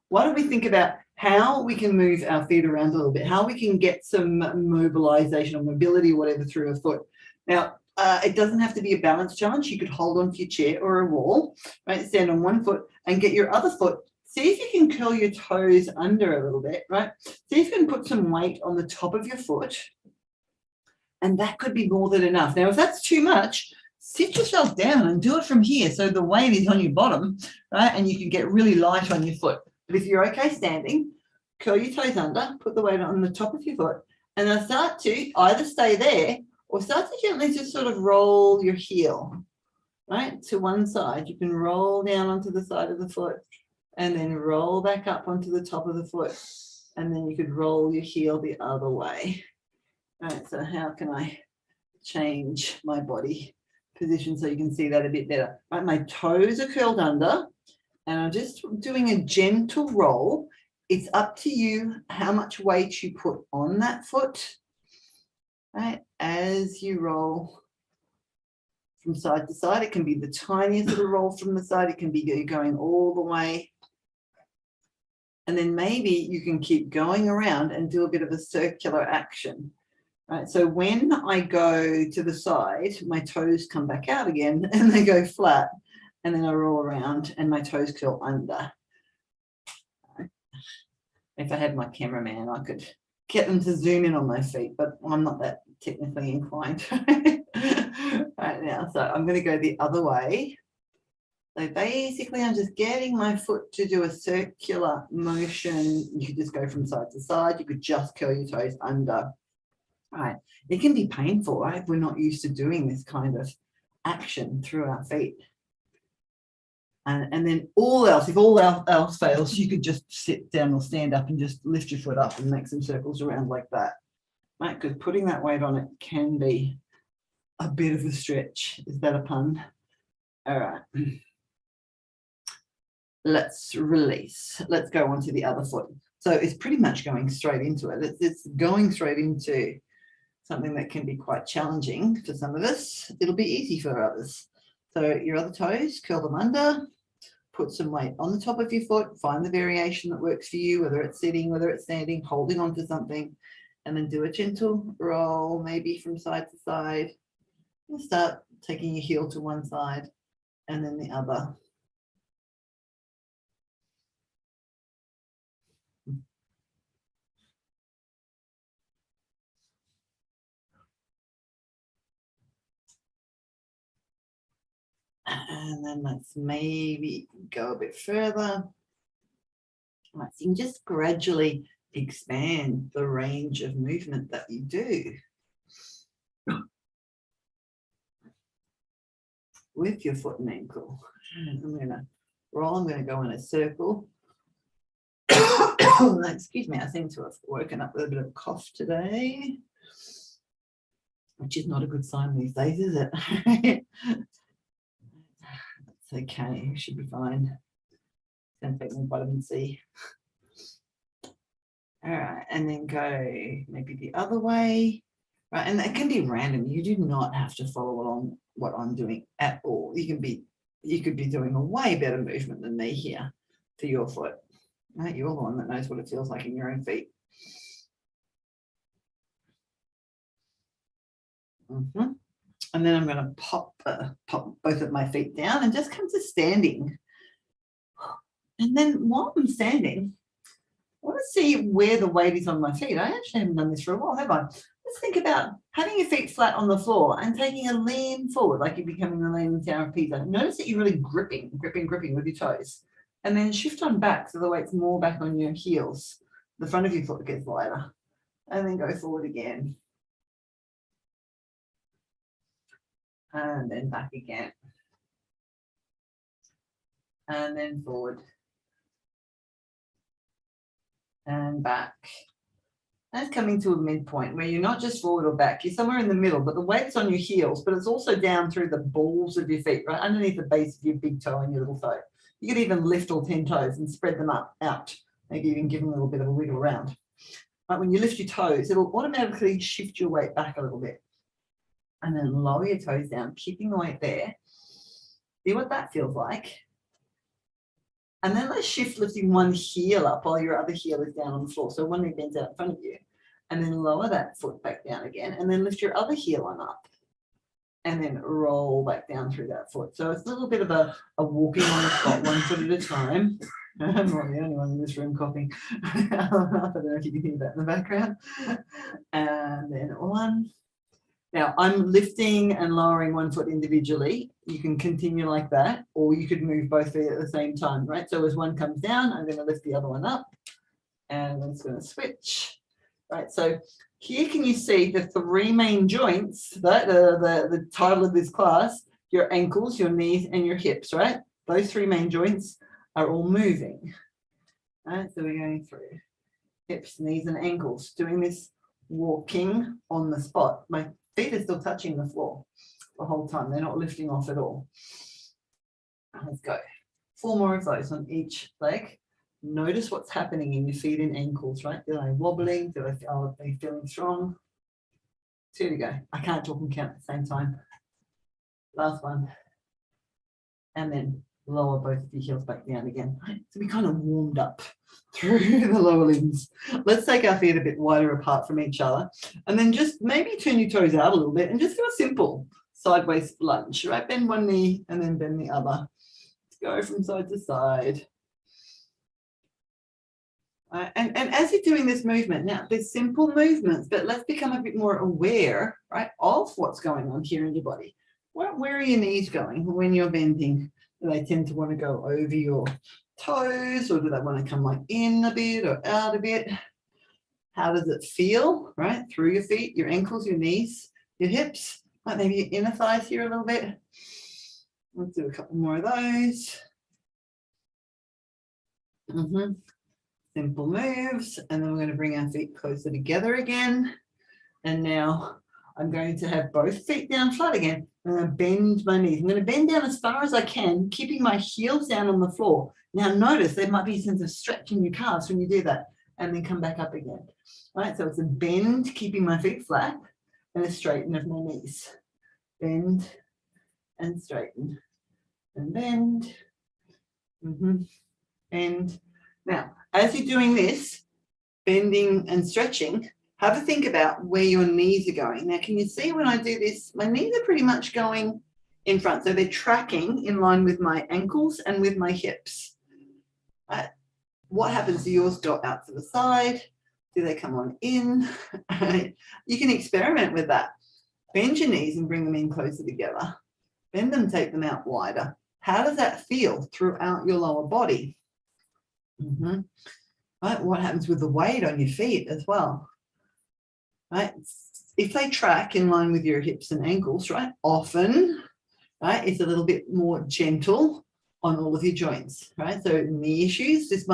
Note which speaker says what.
Speaker 1: why don't we think about how we can move our feet around a little bit, how we can get some mobilization or mobility or whatever through a foot. Now, it doesn't have to be a balance challenge. You could hold onto your chair or a wall, right? Stand on one foot and get your other foot. See if you can curl your toes under a little bit, right? See if you can put some weight on the top of your foot. And that could be more than enough. Now, if that's too much, sit yourself down and do it from here. So the weight is on your bottom, right? And you can get really light on your foot. But if you're okay standing, curl your toes under, put the weight on the top of your foot, and then start to either stay there or start to gently just sort of roll your heel, right, to one side. You can roll down onto the side of the foot and then roll back up onto the top of the foot. And then you could roll your heel the other way. Right, so how can I change my body position so you can see that a bit better? Right, my toes are curled under and I'm just doing a gentle roll. It's up to you how much weight you put on that foot, right, as you roll from side to side. It can be the tiniest little roll from the side. It can be going all the way. And then maybe you can keep going around and do a bit of a circular action. Right, so when I go to the side, my toes come back out again and they go flat, and then I roll around and my toes curl under. If I had my cameraman, I could get them to zoom in on my feet, but I'm not that technically inclined right now. So I'm going to go the other way. So basically, I'm just getting my foot to do a circular motion. You could just go from side to side. You could just curl your toes under. Right, it can be painful, right, if we're not used to doing this kind of action through our feet. And then all else, if all else fails, you could just sit down or stand up and just lift your foot up and make some circles around like that, right? Because putting that weight on it can be a bit of a stretch. Is that a pun? All right. Let's release. Let's go on to the other foot. So it's pretty much going straight into it. It's going straight into something that can be quite challenging for some of us. It'll be easy for others. So your other toes, curl them under, put some weight on the top of your foot, find the variation that works for you, whether it's sitting, whether it's standing, holding onto something, and then do a gentle roll, maybe from side to side. And start taking your heel to one side and then the other. And then let's maybe go a bit further. Right, so you can just gradually expand the range of movement that you do with your foot and ankle. I'm going to roll. I'm going to go in a circle. Excuse me, I seem to have woken up with a bit of a cough today, which is not a good sign these days, is it? Okay, should be fine. Don't take my vitamin C. All right, and then go maybe the other way. Right, and that can be random. You do not have to follow along what I'm doing at all. You could be doing a way better movement than me here for your foot. Right, you're the one that knows what it feels like in your own feet. And then I'm going to pop both of my feet down and just come to standing. And then while I'm standing, I want to see where the weight is on my feet. I actually haven't done this for a while, have I? Let's think about having your feet flat on the floor and taking a lean forward, like you're becoming the leaning Tower of Pisa. Notice that you're really gripping with your toes. And then shift on back so the weight's more back on your heels. The front of your foot gets lighter. And then go forward again. And then back again. And then forward. And back. That's coming to a midpoint where you're not just forward or back, you're somewhere in the middle, but the weight's on your heels, but it's also down through the balls of your feet, right underneath the base of your big toe and your little toe. You could even lift all 10 toes and spread them out, maybe even give them a little bit of a wiggle around. But when you lift your toes, it'll automatically shift your weight back a little bit. And then lower your toes down, keeping the weight there. See what that feels like. And then let's shift lifting one heel up while your other heel is down on the floor. So one knee bends out in front of you. And then lower that foot back down again. And then lift your other heel on up. And then roll back down through that foot. So it's a little bit of a walking on the spot, one foot at a time. I'm not the only one in this room coughing. I don't know if you can hear that in the background. And then one. Now I'm lifting and lowering one foot individually. You can continue like that, or you could move both feet at the same time, right? So as one comes down, I'm going to lift the other one up, and then it's going to switch, right? So here can you see the three main joints, right? The title of this class, your ankles, your knees, and your hips, right? Those three main joints are all moving, right? So we're going through hips, knees, and ankles, doing this walking on the spot. My feet are still touching the floor the whole time. They're not lifting off at all. Let's go. 4 more of those on each leg. Notice what's happening in your feet and ankles, right? Are they wobbling? Are they feeling strong? So here we go. I can't talk and count at the same time. Last one. And then lower both of your heels back down again. So we kind of warmed up through the lower limbs. Let's take our feet a bit wider apart from each other, and then just maybe turn your toes out a little bit and just do a simple sideways lunge, right? Bend one knee and then bend the other. Go from side to side. And as you're doing this movement, now there's simple movements, but let's become a bit more aware, right, of what's going on here in your body. Where are your knees going when you're bending? Do they tend to want to go over your toes, or do they want to come like in a bit or out a bit? How does it feel, right? Through your feet, your ankles, your knees, your hips, like maybe your inner thighs here a little bit. Let's do a couple more of those. Simple moves. And then we're going to bring our feet closer together again. And now I'm going to have both feet down flat again. I'm going to bend my knees. I'm going to bend down as far as I can, keeping my heels down on the floor. Now notice there might be a sense of stretching your calves when you do that, and then come back up again. All right, so it's a bend, keeping my feet flat, and a straighten of my knees. Bend and straighten, and bend, bend. Now, as you're doing this, bending and stretching, have a think about where your knees are going. Now, can you see when I do this, my knees are pretty much going in front. So they're tracking in line with my ankles and with my hips. What happens? Do yours go out to the side? Do they come on in? You can experiment with that. Bend your knees and bring them in closer together. Bend them, take them out wider. How does that feel throughout your lower body? Right, what happens with the weight on your feet as well? Right, if they track in line with your hips and ankles, right, often, right, it's a little bit more gentle on all of your joints, right? So knee issues, this might